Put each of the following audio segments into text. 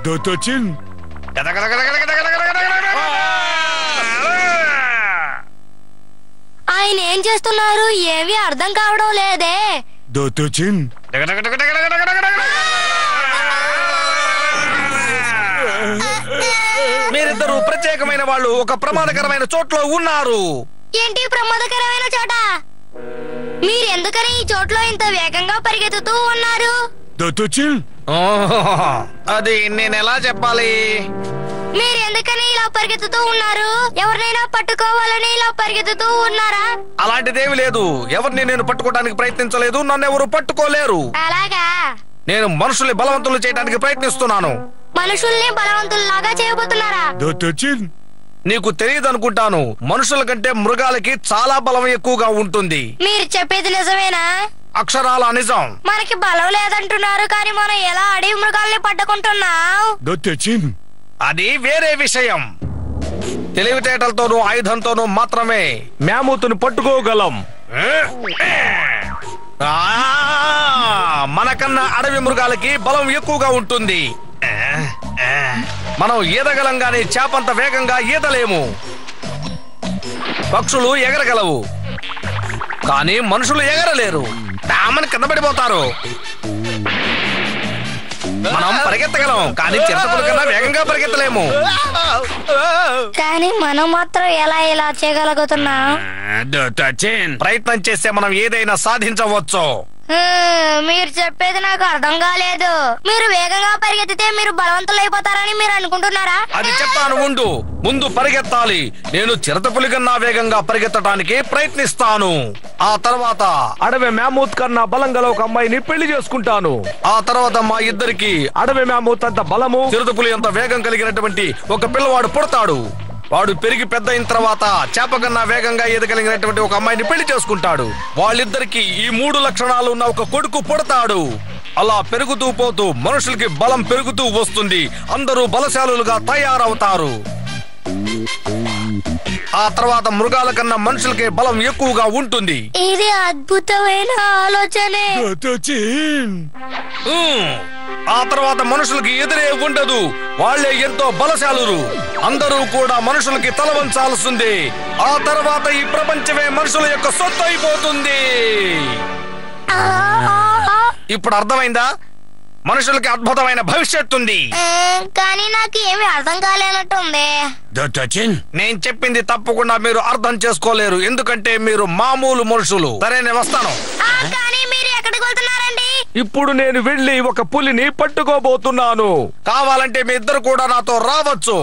దొతొచిన్ ఆయన ఏం చేస్తున్నారు? ఏమీ అర్థం కావడం లేదే. దొతొచిన్ మీరిద్దరు ప్రత్యేకమైన వాళ్ళు ఒక ప్రమాదకరమైన చోట్లో ఉన్నారు. ఏంటి ప్రమాదకరమైన చోట? మీరెందుకని ఈ చోట్లో ఇంత వేగంగా పరిగెత్తుతూ ఉన్నారు? దొతొచిన్ అది నేనెలా చెప్పాలి? మీరెందుకని ఇలా పరిగెత్తుతూ ఉన్నారు? ఎవరినైనా పట్టుకోవాలని ఇలా పరిగెత్తుతూ ఉన్నారా? అలాంటిదేమి లేదు. ఎవరిని నేను పట్టుకోవడానికి ప్రయత్నించలేదు. నన్ను ఎవరు పట్టుకోలేరు. అలాగా? నేను మనుషుల్ని బలవంతులు చేయడానికి ప్రయత్నిస్తున్నాను. మనుషుల్ని బలవంతుల్లాగా చేయబోతున్నారా? దొతొచిన్ నీకు తెలియదు అనుకుంటాను. మనుషుల కంటే మృగాలకి చాలా బలం ఎక్కువగా ఉంటుంది. మీరు చెప్పేది నిజమేనా? అక్షరాల నిజం. మనకి బలం లేదంటున్నారు, కానీ మనం ఎలా అడవి మృగాల్ని పట్టుకుంటున్నాం? దొతొచిన్ అది వేరే విషయం. తెలివితేటలతోనూ ఆయుధంతోనూ మాత్రమే మ్యామూతుని పట్టుకోగలం. మనకన్నా అడవి మృగాలకి బలం ఎక్కువగా ఉంటుంది. మనం ఈదగలం గాని చేపంత వేగంగా ఈదలేము. పక్షులు ఎగరగలవు, కానీ మనుషులు ఎగరలేరు. డామని కింద పడిపోతారు. మనం పరిగెత్తగలం, కానీ చిరుతపుల కన్నా వేగంగా పరిగెత్తలేము. కానీ మనం మాత్రం ఎలా ఇలా చేయగలుగుతున్నాం? ప్రయత్నం చేస్తే మనం ఏదైనా సాధించవచ్చు. మీరు చెప్పేది నాకు అర్థం కాలేదు. మీరు వేగంగా పరిగెత్తితే మీరు బలవంతులైపోతారని మీరు అనుకుంటున్నారా? అది చెప్తాను ఉండు. ముందు పరిగెత్తాలి. నేను చిరుతపులి కన్నా వేగంగా పరిగెత్తడానికి ప్రయత్నిస్తాను. ఆ తర్వాత అడవి మ్యామూత్ కన్నా బలం గల ఒక అమ్మాయిని పెళ్లి చేసుకుంటాను. ఆ తర్వాత మా ఇద్దరికి అడవి మ్యామూత్ అంత బలము, చిరుతపులి అంత వేగం కలిగినటువంటి ఒక పిల్లవాడు పుడతాడు. వాడు పెరిగి పెద్ద అయిన తర్వాత చేప కన్నా వేగంగా ఎదగలిగినటువంటి ఒక అమ్మాయిని పెళ్లి చేసుకుంటాడు. వాళ్ళిద్దరికి ఈ 3 లక్షణాలు ఉన్న ఒక కొడుకు పుడతాడు. అలా పెరుగుతూ పోతూ మనుషులకి బలం పెరుగుతూ వస్తుంది. అందరూ బలశాలులుగా తయారవుతారు. ఆ తర్వాత మృగాల కన్నా మనుషులకి బలం ఎక్కువగా ఉంటుంది. ఇది అద్భుతమైన ఆలోచనే. ఆ తర్వాత మనుషులకి ఎదురే ఉండదు. వాళ్లే ఎంతో బలశాలురు. అందరూ కూడా మనుషులకి తల వంచాల్సిందే. ఆ తర్వాత ఈ ప్రపంచమే మనుషుల యొక్క సొత్తు అయిపోతుంది. ఇప్పుడు అర్థమైందా? మనుషులకి అద్భుతమైన భవిష్యత్తు ఉంది. కానీ నాకు ఏమి అర్థం కాలేనట్టుంది. నేను చెప్పింది తప్పకుండా మీరు అర్థం చేసుకోలేరు, ఎందుకంటే మీరు మామూలు మనుషులు. సరే, నేను వస్తాను. కానీ మీరు ఎక్కడికి వెళ్తున్నారండి? ఇప్పుడు నేను వెళ్ళి ఒక పులిని పట్టుకోబోతున్నాను. కావాలంటే మీ ఇద్దరు కూడా నాతో రావచ్చు.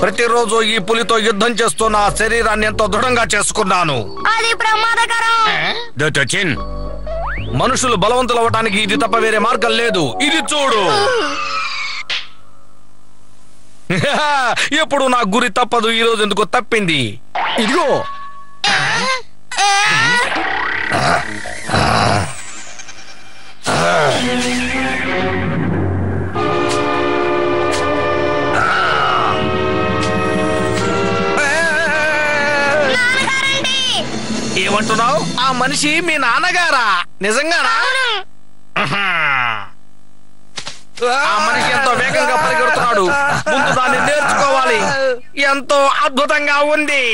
ప్రతిరోజు ఈ పులితో యుద్ధం చేస్తూ నా శరీరాన్ని ఎంతో దృఢంగా చేసుకున్నాను. అది ప్రమాదకరం. మనుషులు బలవంతులు అవ్వడానికి ఇది తప్ప వేరే మార్గం లేదు. ఇది చూడు. ఎప్పుడు నా గురి తప్పదు. ఈ రోజు ఎందుకు తప్పింది? ఇదిగో. ఏమంటున్నావు? ఆ మనిషి మీ నాన్నగారా? నిజంగానా? ఆ మనిషి ఎంతో వేగంగా పరిగెడుతున్నాడు. ముందు దాన్ని నేర్చుకోవాలి. ఎంతో అద్భుతంగా ఉంది.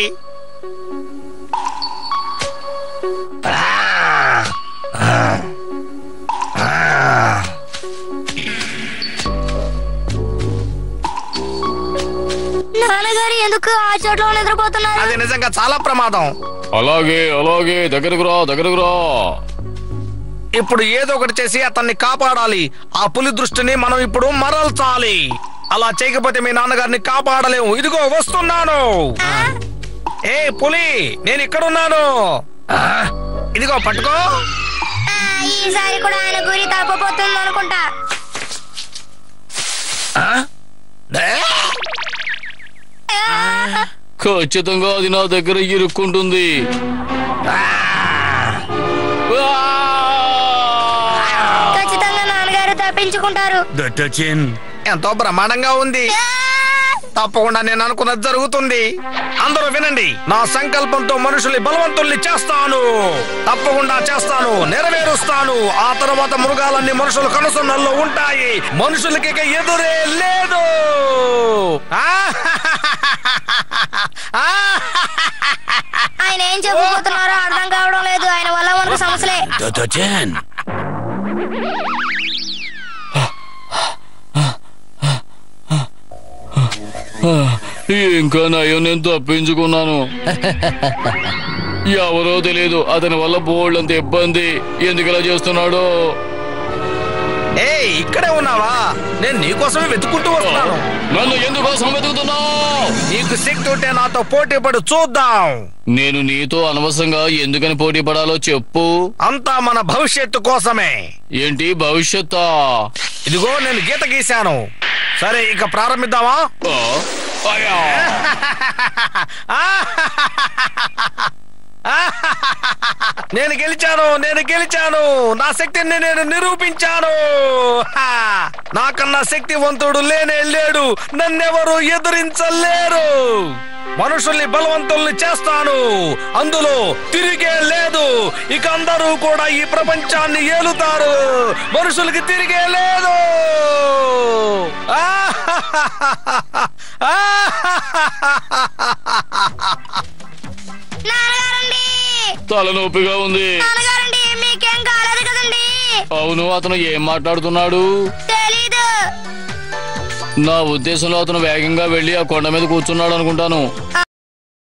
నాన్నగారు ఎందుకు ఆ చోట్ల నిద్రపోతున్నారు? అది నిజంగా చాలా ప్రమాదం. అలాగే అలాగే, దగ్గరకు రా. ఇప్పుడు ఏదో ఒకటి చేసి అతన్ని కాపాడాలి. ఆ పులి దృష్టిని మనం ఇప్పుడు మరల్చాలి. అలా చేయకపోతే మీ నాన్నగారిని కాపాడలేము. ఇదిగో వస్తున్నాను. ఏ పులి, నేను ఇక్కడున్నాను. ఇదిగో పట్టుకో. ఈసారి కూడా ఆయన గురి తప్పపోతుంది అనుకుంటా. ఖచ్చితంగా అది నా దగ్గర ఇరుక్కుంటుంది. ఖచ్చితంగా నాన్నగారు తప్పించుకుంటారు. ఎంతో బ్రహ్మాండంగా ఉంది. తప్పకుండా నేను అనుకున్నది జరుగుతుంది. అందరూ వినండి, నా సంకల్పంతో మనుషుల్ని బలవంతుల్ని చేస్తాను. తప్పకుండా చేస్తాను, నెరవేరుస్తాను. ఆ తర్వాత మృగాలన్నీ మనుషుల కనుసన్నల్లో ఉంటాయి. మనుషులకి ఎదురే లేదు. ఆయన ఏం చెప్పబోతున్నారో అర్థం కావడం లేదు. ఆయన వల్ల మనకు సమస్యలే. దొదోజిన్ ఇంకా నయం, నేను తప్పించుకున్నాను. ఎవరో తెలియదు, అతని వల్ల బోల్డంత ఇబ్బంది. ఎందుకలా చేస్తున్నాడో. ఇక్కడే ఉన్నావా? నేను నీకోసమే వెతుక్కుంటూ వస్తున్నాను. నన్ను ఎందుకోసం వెతుకుతున్నావు? నీకు శక్తి ఉంటే నాతో పోటీ పడి చూద్దాం. నేను నీతో అనవసరంగా ఎందుకని పోటీ పడాలో చెప్పు. అంతా మన భవిష్యత్తు కోసమే. ఏంటి భవిష్యత్తు? ఇదిగో నేను గీత గీశాను. సరే, ఇక ప్రారంభిద్దామా? నేను గెలిచాను. నా శక్తిని నేను నిరూపించాను. నాకన్నా శక్తివంతుడు లేనే లేడు. నన్నెవరు ఎదురించలేరు. మనుషుల్ని బలవంతుల్ని చేస్తాను. అందులో తిరిగే లేదు. ఇక అందరూ కూడా ఈ ప్రపంచాన్ని ఏలుతారు. మనుషులకి తిరిగే లేదు. తలనొప్పిగా ఉంది. మీకేం కాలేదు కదండి? అవును, అతను ఏం మాట్లాడుతున్నాడు? తెలీదు. నా ఉద్దేశంలో అతను వేగంగా వెళ్లి ఆ కొండ మీద కూర్చున్నాడు అనుకుంటాను.